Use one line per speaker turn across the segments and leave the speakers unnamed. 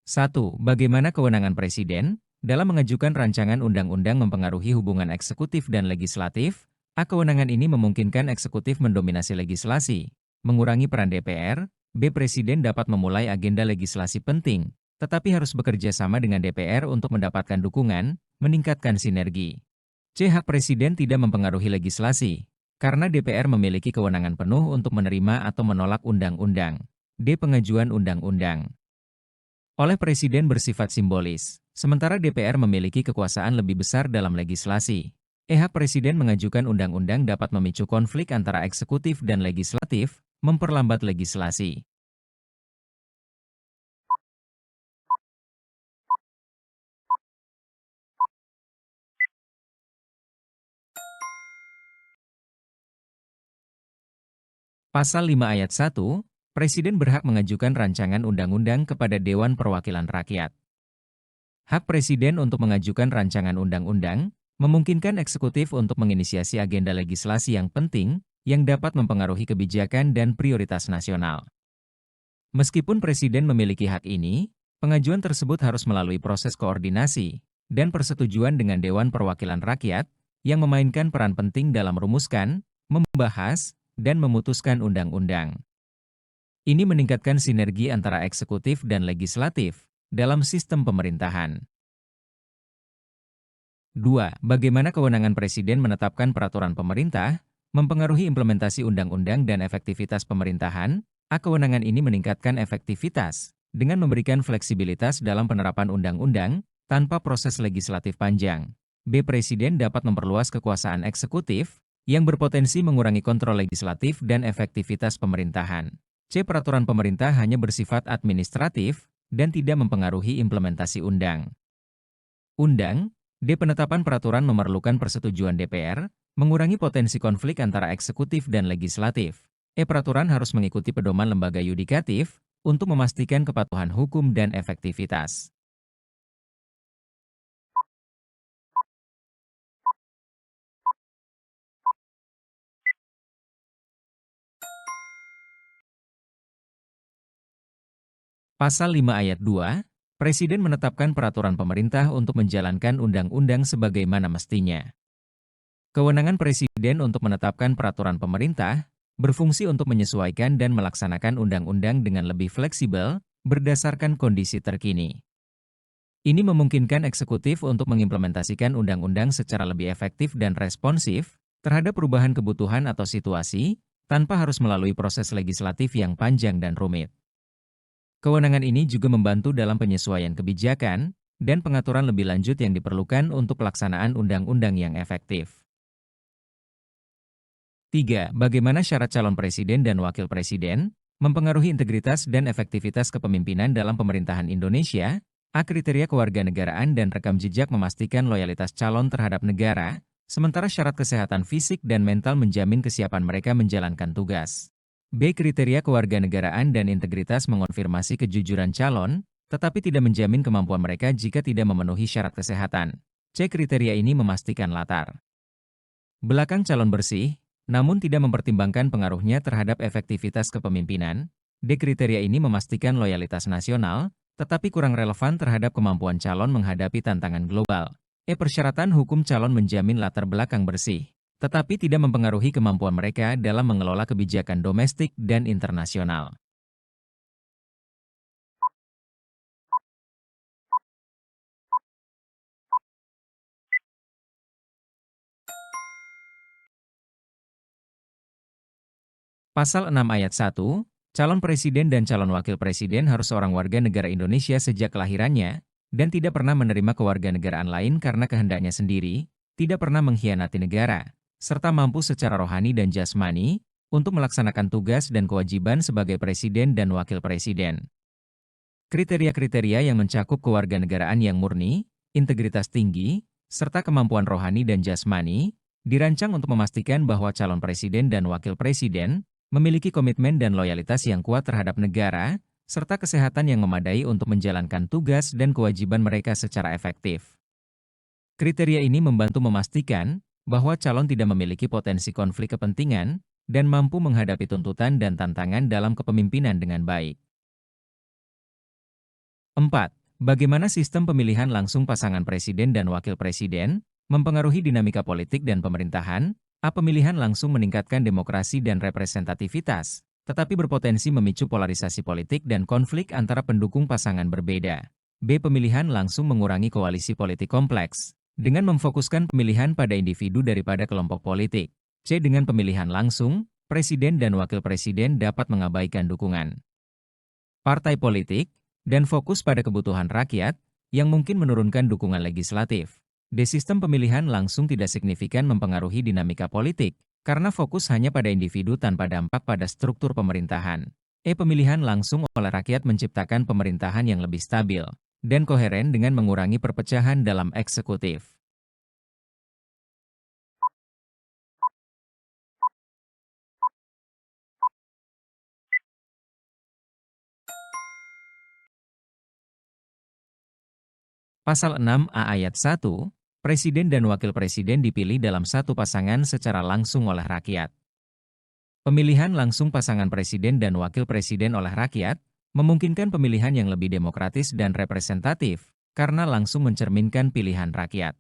1. Bagaimana kewenangan Presiden dalam mengajukan rancangan undang-undang mempengaruhi hubungan eksekutif dan legislatif? A. Kewenangan ini memungkinkan eksekutif mendominasi legislasi, mengurangi peran DPR. B. Presiden dapat memulai agenda legislasi penting, tetapi harus bekerja sama dengan DPR untuk mendapatkan dukungan, meningkatkan sinergi. C. Hak Presiden tidak mempengaruhi legislasi, karena DPR memiliki kewenangan penuh untuk menerima atau menolak undang-undang. D. Pengajuan undang-undang oleh Presiden bersifat simbolis, sementara DPR memiliki kekuasaan lebih besar dalam legislasi. Hak Presiden mengajukan undang-undang dapat memicu konflik antara eksekutif dan legislatif, memperlambat legislasi. Pasal 5 ayat 1, Presiden berhak mengajukan rancangan undang-undang kepada Dewan Perwakilan Rakyat. Hak Presiden untuk mengajukan rancangan undang-undang memungkinkan eksekutif untuk menginisiasi agenda legislasi yang penting yang dapat mempengaruhi kebijakan dan prioritas nasional. Meskipun Presiden memiliki hak ini, pengajuan tersebut harus melalui proses koordinasi dan persetujuan dengan Dewan Perwakilan Rakyat yang memainkan peran penting dalam merumuskan, membahas, dan memutuskan undang-undang. Ini meningkatkan sinergi antara eksekutif dan legislatif dalam sistem pemerintahan. 2. Bagaimana kewenangan Presiden menetapkan peraturan pemerintah mempengaruhi implementasi undang-undang dan efektivitas pemerintahan? A. Kewenangan ini meningkatkan efektivitas dengan memberikan fleksibilitas dalam penerapan undang-undang tanpa proses legislatif panjang. B. Presiden dapat memperluas kekuasaan eksekutif yang berpotensi mengurangi kontrol legislatif dan efektivitas pemerintahan. C. Peraturan pemerintah hanya bersifat administratif dan tidak mempengaruhi implementasi undang-undang. D. Penetapan peraturan memerlukan persetujuan DPR, mengurangi potensi konflik antara eksekutif dan legislatif. Peraturan harus mengikuti pedoman lembaga yudikatif untuk memastikan kepatuhan hukum dan efektivitas. Pasal 5 ayat 2, Presiden menetapkan peraturan pemerintah untuk menjalankan undang-undang sebagaimana mestinya. Kewenangan Presiden untuk menetapkan peraturan pemerintah berfungsi untuk menyesuaikan dan melaksanakan undang-undang dengan lebih fleksibel berdasarkan kondisi terkini. Ini memungkinkan eksekutif untuk mengimplementasikan undang-undang secara lebih efektif dan responsif terhadap perubahan kebutuhan atau situasi tanpa harus melalui proses legislatif yang panjang dan rumit. Kewenangan ini juga membantu dalam penyesuaian kebijakan dan pengaturan lebih lanjut yang diperlukan untuk pelaksanaan undang-undang yang efektif. 3. Bagaimana syarat calon presiden dan wakil presiden mempengaruhi integritas dan efektivitas kepemimpinan dalam pemerintahan Indonesia? A. Kriteria kewarganegaraan dan rekam jejak memastikan loyalitas calon terhadap negara, sementara syarat kesehatan fisik dan mental menjamin kesiapan mereka menjalankan tugas. B. Kriteria kewarganegaraan dan integritas mengonfirmasi kejujuran calon, tetapi tidak menjamin kemampuan mereka jika tidak memenuhi syarat kesehatan. C. Kriteria ini memastikan latar belakang calon bersih, namun tidak mempertimbangkan pengaruhnya terhadap efektivitas kepemimpinan. D. Kriteria ini memastikan loyalitas nasional, tetapi kurang relevan terhadap kemampuan calon menghadapi tantangan global. Persyaratan hukum calon menjamin latar belakang bersih, tetapi tidak mempengaruhi kemampuan mereka dalam mengelola kebijakan domestik dan internasional. Pasal 6 ayat 1, calon presiden dan calon wakil presiden harus seorang warga negara Indonesia sejak kelahirannya, dan tidak pernah menerima kewarganegaraan lain karena kehendaknya sendiri, tidak pernah mengkhianati negara, serta mampu secara rohani dan jasmani untuk melaksanakan tugas dan kewajiban sebagai presiden dan wakil presiden. Kriteria-kriteria yang mencakup kewarganegaraan yang murni, integritas tinggi, serta kemampuan rohani dan jasmani, dirancang untuk memastikan bahwa calon presiden dan wakil presiden memiliki komitmen dan loyalitas yang kuat terhadap negara, serta kesehatan yang memadai untuk menjalankan tugas dan kewajiban mereka secara efektif. Kriteria ini membantu memastikan bahwa calon tidak memiliki potensi konflik kepentingan dan mampu menghadapi tuntutan dan tantangan dalam kepemimpinan dengan baik. 4. Bagaimana sistem pemilihan langsung pasangan presiden dan wakil presiden mempengaruhi dinamika politik dan pemerintahan? A. Pemilihan langsung meningkatkan demokrasi dan representativitas, tetapi berpotensi memicu polarisasi politik dan konflik antara pendukung pasangan berbeda. B. Pemilihan langsung mengurangi koalisi politik kompleks, dengan memfokuskan pemilihan pada individu daripada kelompok politik. C. Dengan pemilihan langsung, presiden dan wakil presiden dapat mengabaikan dukungan partai politik, dan fokus pada kebutuhan rakyat, yang mungkin menurunkan dukungan legislatif. D. Sistem pemilihan langsung tidak signifikan mempengaruhi dinamika politik, karena fokus hanya pada individu tanpa dampak pada struktur pemerintahan. E. Pemilihan langsung oleh rakyat menciptakan pemerintahan yang lebih stabil, dan koheren dengan mengurangi perpecahan dalam eksekutif. Pasal 6A ayat 1, Presiden dan Wakil Presiden dipilih dalam satu pasangan secara langsung oleh rakyat. Pemilihan langsung pasangan presiden dan wakil presiden oleh rakyat memungkinkan pemilihan yang lebih demokratis dan representatif karena langsung mencerminkan pilihan rakyat.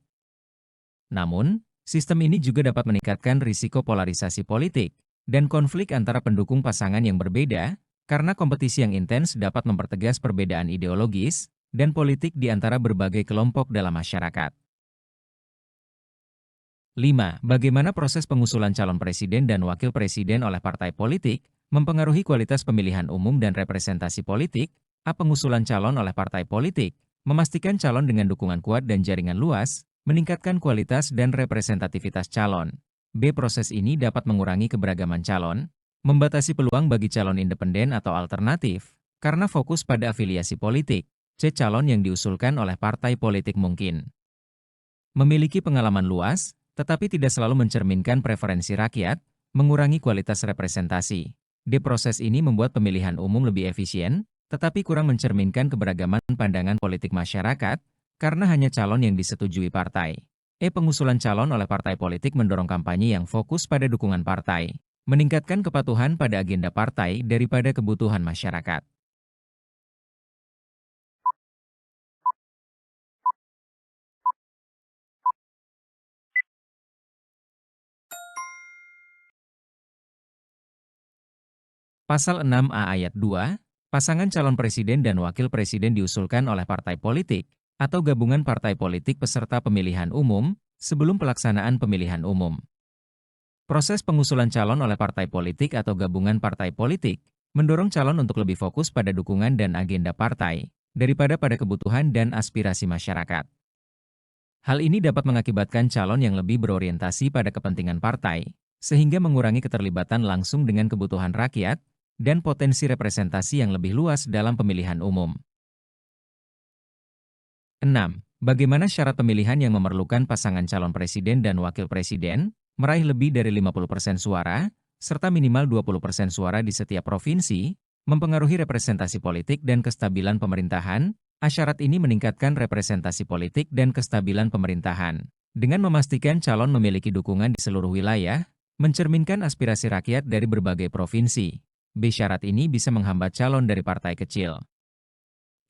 Namun, sistem ini juga dapat meningkatkan risiko polarisasi politik dan konflik antara pendukung pasangan yang berbeda karena kompetisi yang intens dapat mempertegas perbedaan ideologis dan politik di antara berbagai kelompok dalam masyarakat. 5. Bagaimana proses pengusulan calon presiden dan wakil presiden oleh partai politik mempengaruhi kualitas pemilihan umum dan representasi politik? A. Pengusulan calon oleh partai politik memastikan calon dengan dukungan kuat dan jaringan luas, meningkatkan kualitas dan representativitas calon. B. Proses ini dapat mengurangi keberagaman calon, membatasi peluang bagi calon independen atau alternatif, karena fokus pada afiliasi politik. C. Calon yang diusulkan oleh partai politik mungkin memiliki pengalaman luas, tetapi tidak selalu mencerminkan preferensi rakyat, mengurangi kualitas representasi. D. Proses ini membuat pemilihan umum lebih efisien, tetapi kurang mencerminkan keberagaman pandangan politik masyarakat, karena hanya calon yang disetujui partai. E. Pengusulan calon oleh partai politik mendorong kampanye yang fokus pada dukungan partai, meningkatkan kepatuhan pada agenda partai daripada kebutuhan masyarakat. Pasal 6A ayat 2, pasangan calon presiden dan wakil presiden diusulkan oleh partai politik atau gabungan partai politik peserta pemilihan umum sebelum pelaksanaan pemilihan umum. Proses pengusulan calon oleh partai politik atau gabungan partai politik mendorong calon untuk lebih fokus pada dukungan dan agenda partai daripada pada kebutuhan dan aspirasi masyarakat. Hal ini dapat mengakibatkan calon yang lebih berorientasi pada kepentingan partai, sehingga mengurangi keterlibatan langsung dengan kebutuhan rakyat dan potensi representasi yang lebih luas dalam pemilihan umum. 6. Bagaimana syarat pemilihan yang memerlukan pasangan calon presiden dan wakil presiden meraih lebih dari 50% suara, serta minimal 20% suara di setiap provinsi, mempengaruhi representasi politik dan kestabilan pemerintahan? Syarat ini meningkatkan representasi politik dan kestabilan pemerintahan, dengan memastikan calon memiliki dukungan di seluruh wilayah, mencerminkan aspirasi rakyat dari berbagai provinsi. B. Syarat ini bisa menghambat calon dari partai kecil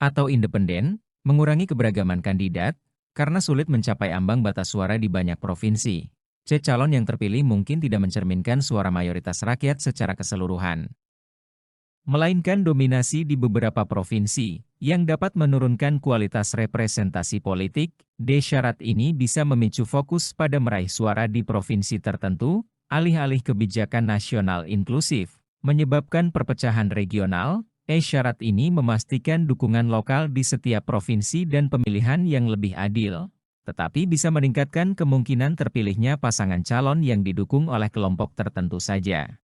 atau independen, mengurangi keberagaman kandidat, karena sulit mencapai ambang batas suara di banyak provinsi. C. Calon yang terpilih mungkin tidak mencerminkan suara mayoritas rakyat secara keseluruhan, melainkan dominasi di beberapa provinsi, yang dapat menurunkan kualitas representasi politik. D. Syarat ini bisa memicu fokus pada meraih suara di provinsi tertentu, alih-alih kebijakan nasional inklusif, menyebabkan perpecahan regional. Syarat ini memastikan dukungan lokal di setiap provinsi dan pemilihan yang lebih adil, tetapi bisa meningkatkan kemungkinan terpilihnya pasangan calon yang didukung oleh kelompok tertentu saja.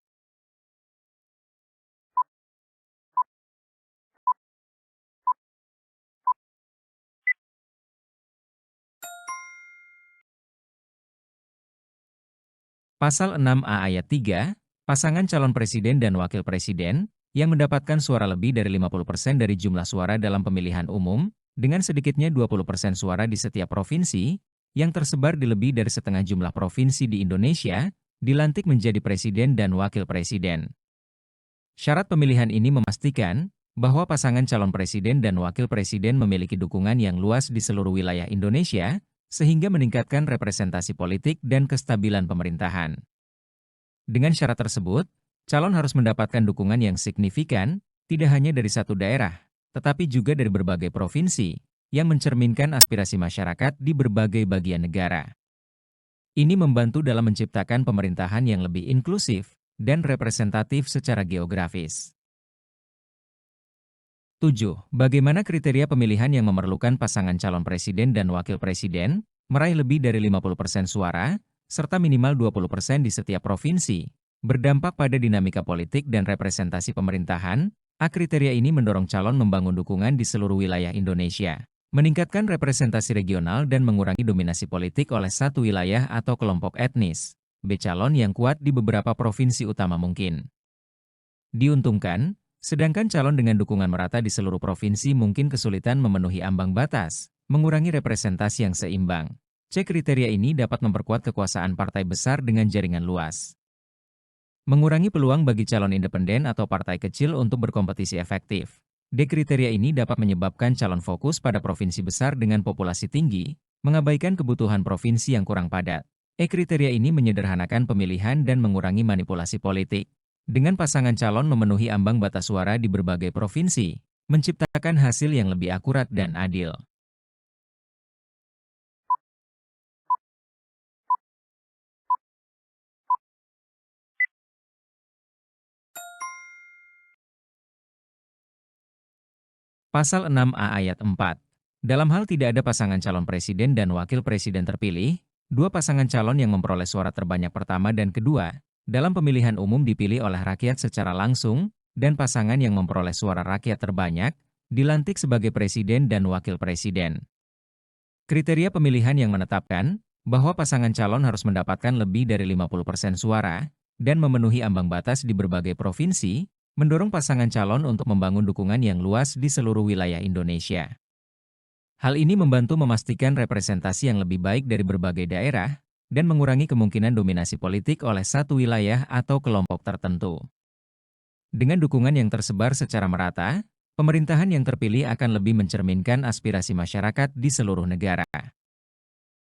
Pasal 6A ayat 3, pasangan calon presiden dan wakil presiden yang mendapatkan suara lebih dari 50% dari jumlah suara dalam pemilihan umum, dengan sedikitnya 20% suara di setiap provinsi, yang tersebar di lebih dari setengah jumlah provinsi di Indonesia, dilantik menjadi presiden dan wakil presiden. Syarat pemilihan ini memastikan bahwa pasangan calon presiden dan wakil presiden memiliki dukungan yang luas di seluruh wilayah Indonesia, sehingga meningkatkan representasi politik dan kestabilan pemerintahan. Dengan syarat tersebut, calon harus mendapatkan dukungan yang signifikan, tidak hanya dari satu daerah, tetapi juga dari berbagai provinsi, yang mencerminkan aspirasi masyarakat di berbagai bagian negara. Ini membantu dalam menciptakan pemerintahan yang lebih inklusif dan representatif secara geografis. 7. Bagaimana kriteria pemilihan yang memerlukan pasangan calon presiden dan wakil presiden meraih lebih dari 50% suara, serta minimal 20% di setiap provinsi, berdampak pada dinamika politik dan representasi pemerintahan? Kriteria ini mendorong calon membangun dukungan di seluruh wilayah Indonesia, meningkatkan representasi regional dan mengurangi dominasi politik oleh satu wilayah atau kelompok etnis. B. Calon yang kuat di beberapa provinsi utama mungkin diuntungkan, sedangkan calon dengan dukungan merata di seluruh provinsi mungkin kesulitan memenuhi ambang batas, mengurangi representasi yang seimbang. C. Kriteria ini dapat memperkuat kekuasaan partai besar dengan jaringan luas, mengurangi peluang bagi calon independen atau partai kecil untuk berkompetisi efektif. D. Kriteria ini dapat menyebabkan calon fokus pada provinsi besar dengan populasi tinggi, mengabaikan kebutuhan provinsi yang kurang padat. Kriteria ini menyederhanakan pemilihan dan mengurangi manipulasi politik. Dengan pasangan calon memenuhi ambang batas suara di berbagai provinsi, menciptakan hasil yang lebih akurat dan adil. Pasal 6A ayat 4. Dalam hal tidak ada pasangan calon presiden dan wakil presiden terpilih, dua pasangan calon yang memperoleh suara terbanyak pertama dan kedua, dalam pemilihan umum dipilih oleh rakyat secara langsung, dan pasangan yang memperoleh suara rakyat terbanyak, dilantik sebagai presiden dan wakil presiden. Kriteria pemilihan yang menetapkan bahwa pasangan calon harus mendapatkan lebih dari 50% suara, dan memenuhi ambang batas di berbagai provinsi, mendorong pasangan calon untuk membangun dukungan yang luas di seluruh wilayah Indonesia. Hal ini membantu memastikan representasi yang lebih baik dari berbagai daerah, dan mengurangi kemungkinan dominasi politik oleh satu wilayah atau kelompok tertentu. Dengan dukungan yang tersebar secara merata, pemerintahan yang terpilih akan lebih mencerminkan aspirasi masyarakat di seluruh negara.